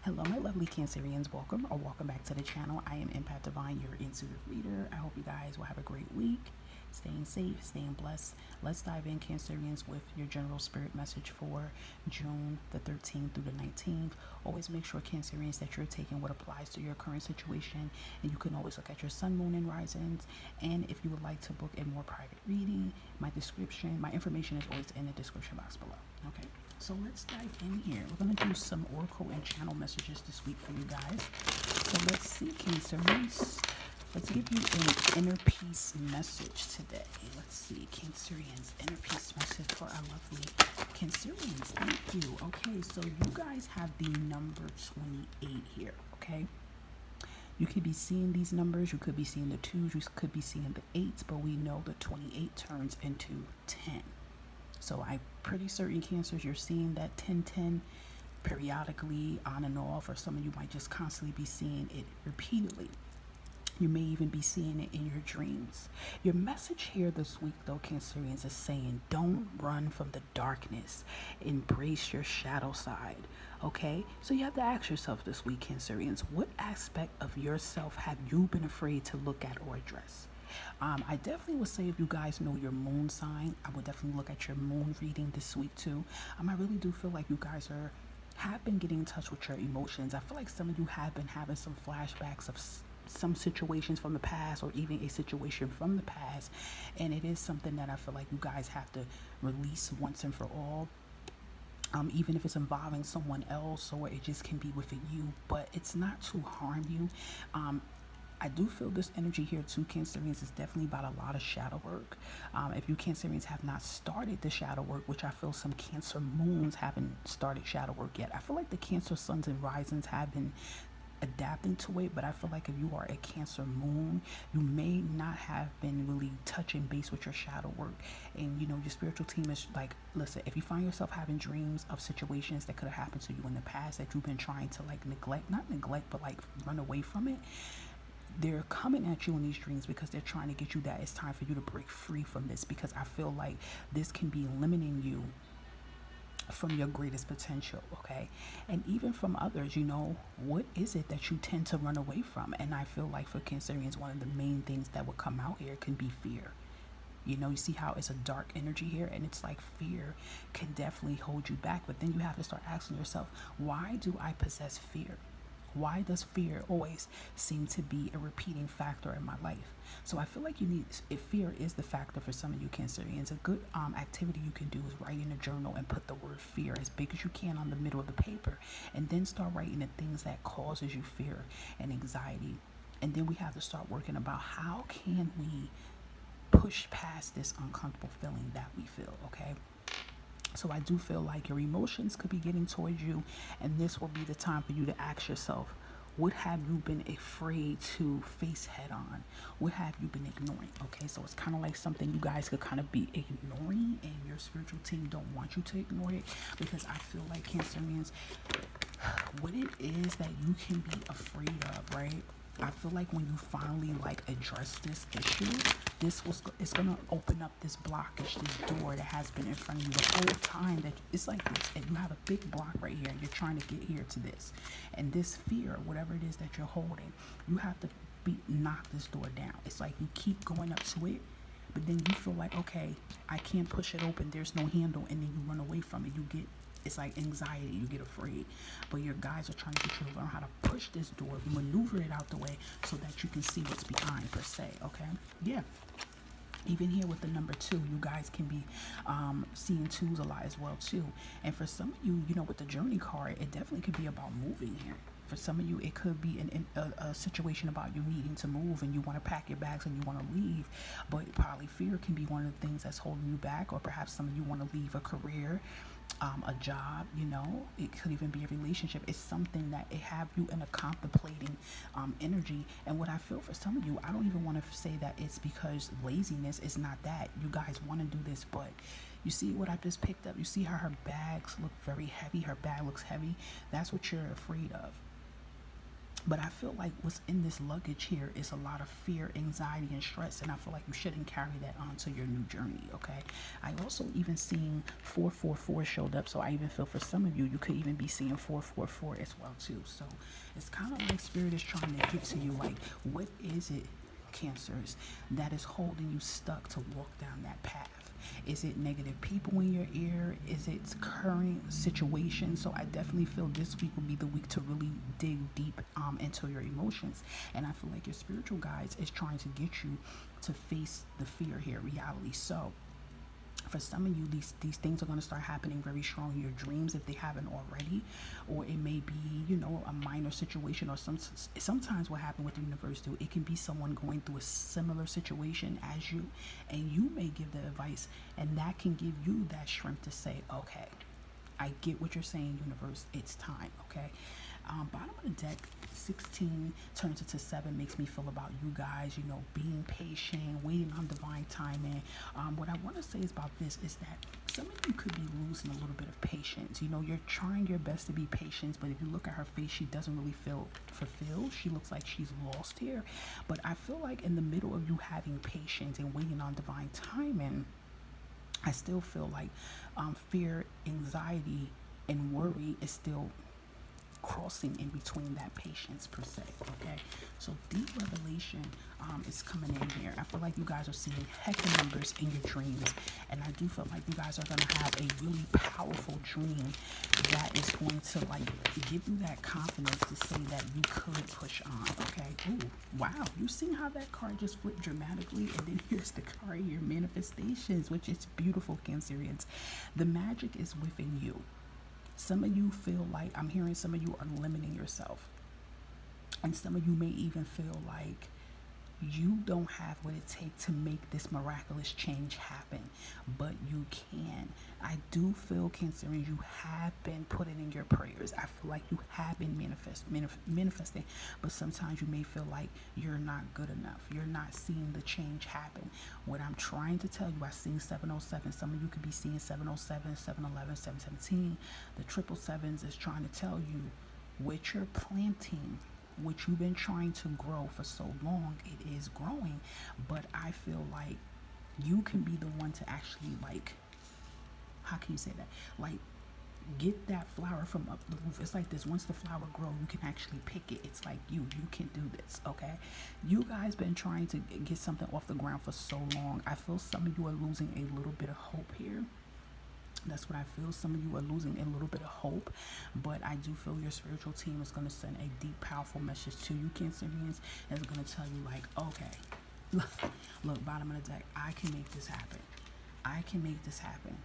Hello, my lovely Cancerians. Welcome back to the channel. I am Impact Divine, your intuitive reader. I hope you guys will have a great week. Staying safe, staying blessed. Let's dive in, Cancerians, with your general spirit message for June the 13th through the 19th. Always make sure, Cancerians, that you're taking what applies to your current situation. And you can always look at your sun, moon, and risings. And if you would like to book a more private reading, my information is always in the description box below. Okay. So let's dive in here. We're going to do some oracle and channel messages this week for you guys. So let's see, Cancerians. Let's give you an inner peace message today. Let's see, Cancerians, inner peace message for our lovely Cancerians. Thank you. Okay, so you guys have the number 28 here, okay? You could be seeing these numbers. You could be seeing the 2s. You could be seeing the 8s, but we know the 28 turns into 10. So I'm pretty certain, Cancers, you're seeing that 10-10 periodically on and off, or some of you might just constantly be seeing it repeatedly. You may even be seeing it in your dreams. Your message here this week, though, Cancerians, is saying don't run from the darkness. Embrace your shadow side. Okay? So you have to ask yourself this week, Cancerians, what aspect of yourself have you been afraid to look at or address? I definitely would say, if you guys know your moon sign, I would definitely look at your moon reading this week too. I really do feel like you guys have been getting in touch with your emotions. I feel like some of you have been having some flashbacks of some situations from the past, or even a situation from the past, and it is something that I feel like you guys have to release once and for all. Even if it's involving someone else, or it just can be within you, but it's not to harm you. I do feel this energy here too, Cancerians, is definitely about a lot of shadow work. If you Cancerians have not started the shadow work, which I feel some Cancer moons haven't started shadow work yet. I feel like the Cancer suns and risings have been adapting to it, but I feel like if you are a Cancer moon, you may not have been really touching base with your shadow work. And your spiritual team is like, listen, if you find yourself having dreams of situations that could have happened to you in the past that you've been trying to not neglect, but run away from it, they're coming at you in these dreams because they're trying to get you that it's time for you to break free from this, because I feel like this can be limiting you from your greatest potential, okay? And even from others, what is it that you tend to run away from? And I feel like for Cancerians, one of the main things that will come out here can be fear. You see how it's a dark energy here, and it's like fear can definitely hold you back. But then you have to start asking yourself, why do I possess fear? Why does fear always seem to be a repeating factor in my life? So I feel like if fear is the factor for some of you Cancerians, a good activity you can do is write in a journal and put the word fear as big as you can on the middle of the paper, and then start writing the things that causes you fear and anxiety. And then we have to start working about how can we push past this uncomfortable feeling that we feel, okay? So I do feel like your emotions could be getting towards you, and this will be the time for you to ask yourself, what have you been afraid to face head on? What have you been ignoring? Okay, so it's kind of like something you guys could kind of be ignoring, and your spiritual team don't want you to ignore it, because I feel like Cancerians, what it is that you can be afraid of, right? I feel like when you finally address this issue, it's gonna open up this blockage, this door that has been in front of you the whole time. That it's like this, and you have a big block right here, and you're trying to get here to this, and this fear, whatever it is that you're holding, you have to knock this door down. It's like you keep going up to it, but then you feel like, okay, I can't push it open. There's no handle, and then you run away from it. It's like anxiety, you get afraid. But your guides are trying to get you to learn how to push this door, maneuver it out the way so that you can see what's behind, per se, okay? Yeah. Even here with the number 2, you guys can be seeing 2s a lot as well too. And for some of you, with the journey card, it definitely could be about moving here. For some of you, it could be a situation about you needing to move, and you want to pack your bags and you want to leave. But probably fear can be one of the things that's holding you back, or perhaps some of you want to leave a career, a job, it could even be a relationship. It's something that it have you in a contemplating energy. And what I feel for some of you, I don't even want to say that it's because laziness is not that. You guys want to do this, but you see what I just picked up? You see how her bags look very heavy? Her bag looks heavy. That's what you're afraid of. But I feel like what's in this luggage here is a lot of fear, anxiety, and stress. And I feel like you shouldn't carry that onto your new journey, okay? I also even seen 444 showed up. So I even feel for some of you, you could even be seeing 444 as well, too. So it's kind of like Spirit is trying to get to you. Like, what is it, Cancers, that is holding you stuck to walk down that path? Is it negative people in your ear? Is it current situation? So I definitely feel this week will be the week to really dig deep into your emotions. And I feel like your spiritual guides is trying to get you to face the fear here, reality. So for some of you, these things are going to start happening very strong in your dreams if they haven't already, or it may be, a minor situation, or sometimes what happened with the universe too, it can be someone going through a similar situation as you, and you may give the advice, and that can give you that strength to say, okay, I get what you're saying, universe, it's time. Okay. Bottom of the deck, 16 turns into 7, makes me feel about you guys, being patient, waiting on divine timing. What I want to say is about this is that some of you could be losing a little bit of patience. You're trying your best to be patient, but if you look at her face, she doesn't really feel fulfilled. She looks like she's lost here. But I feel like in the middle of you having patience and waiting on divine timing, I still feel like fear, anxiety, and worry is still crossing in between that patience per se. Okay, so deep revelation is coming in here. I feel like you guys are seeing heck of numbers in your dreams, and I do feel like you guys are going to have a really powerful dream that is going to like give you that confidence to say that you could push on. Okay. Ooh, wow, you see how that card just flipped dramatically, and then here's the card here, manifestations, which is beautiful, Cancerians. The magic is within you. Some of you feel like, I'm hearing some of you are limiting yourself. And some of you may even feel like you don't have what it takes to make this miraculous change happen, but you can. I do feel, Cancer, you have been putting in your prayers. I feel like you have been manifesting, but sometimes you may feel like you're not good enough. You're not seeing the change happen. What I'm trying to tell you, I see 707. Some of you could be seeing 707, 711, 717. The triple sevens is trying to tell you what you're planting, what you've been trying to grow for so long, it is growing. But I feel like you can be the one to actually, like, how can you say that? Like, get that flower from up the roof. It's like this. Once the flower grows, you can actually pick it. It's like you can do this. Okay, you guys been trying to get something off the ground for so long. I feel some of you are losing a little bit of hope here. That's what I feel. Some of you are losing a little bit of hope, but I do feel your spiritual team is going to send a deep, powerful message to you, Cancerians, and it's going to tell you, like, okay, look, bottom of the deck, I can make this happen. I can make this happen.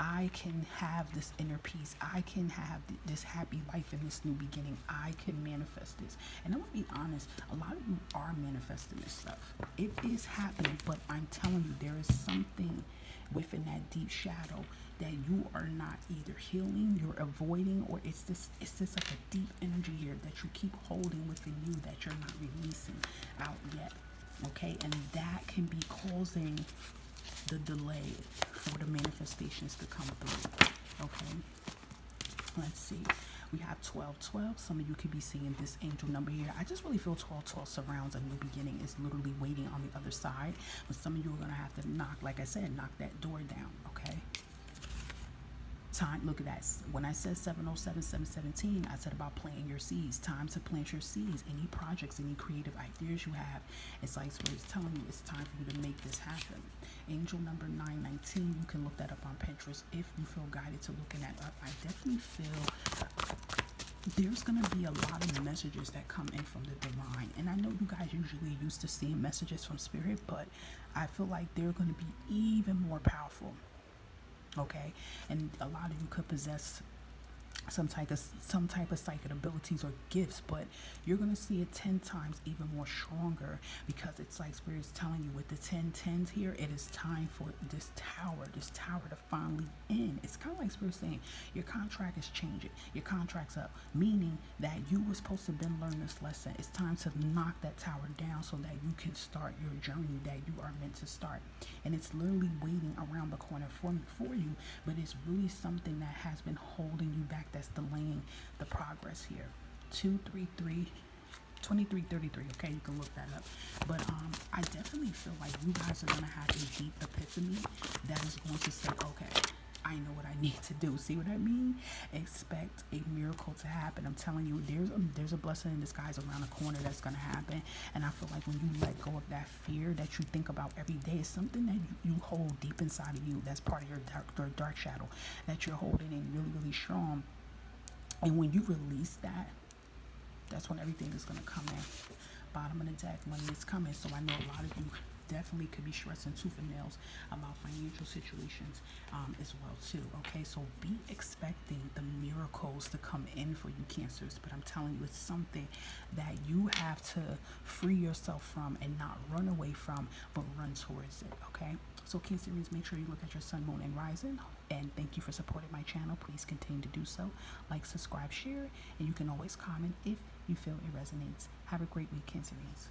I can have this inner peace. I can have this happy life in this new beginning. I can manifest this. And I'm going to be honest, a lot of you are manifesting this stuff. It is happening, but I'm telling you, there is something within that deep shadow that you are not either healing, you're avoiding, or it's just like a deep energy here that you keep holding within you that you're not releasing out yet. Okay, and that can be causing the delay for the manifestations to come through. Okay, let's see. We have 1212. Some of you could be seeing this angel number here. I just really feel 1212 surrounds a new beginning. It's literally waiting on the other side. But some of you are going to have to knock, like I said, knock that door down. Okay. Time, look at that. When I said 707, 717, I said about planting your seeds. Time to plant your seeds. Any projects, any creative ideas you have, it's like Spirit's telling you it's time for you to make this happen. Angel number 919, you can look that up on Pinterest if you feel guided to looking that up. I definitely feel there's going to be a lot of messages that come in from the divine. And I know you guys usually used to seeing messages from Spirit, but I feel like they're going to be even more powerful. Okay, and a lot of you could possess some type of psychic abilities or gifts, but you're going to see it 10 times even more stronger, because it's like Spirit's telling you with the 1010s here, it is time for this tower to finally end. It's kind of like Spirit saying your contract is changing, your contract's up, meaning that you were supposed to then learn this lesson. It's time to knock that tower down so that you can start your journey that you are meant to start. And it's literally waiting around the corner for you, but it's really something that has been holding you back, that's delaying the progress here. 233 2333. Okay, you can look that up. But I definitely feel like you guys are gonna have a deep epiphany that is going to say, okay, I know what I need to do. See what I mean? Expect a miracle to happen. I'm telling you, there's a blessing in disguise around the corner that's gonna happen. And I feel like when you let go of that fear that you think about every day, it's something that you hold deep inside of you. That's part of your dark shadow that you're holding in really, really strong. And when you release that, that's when everything is gonna come in. Bottom of the deck, money is coming. So I know a lot of you definitely could be stressing tooth and nails about financial situations as well too. Okay, so be expecting the miracles to come in for you, Cancers. But I'm telling you, it's something that you have to free yourself from and not run away from, but run towards it. Okay, so Cancerians, make sure you look at your sun, moon, and rising. And thank you for supporting my channel. Please continue to do so. Like, subscribe, share, and you can always comment if you feel it resonates. Have a great week, Cancerians.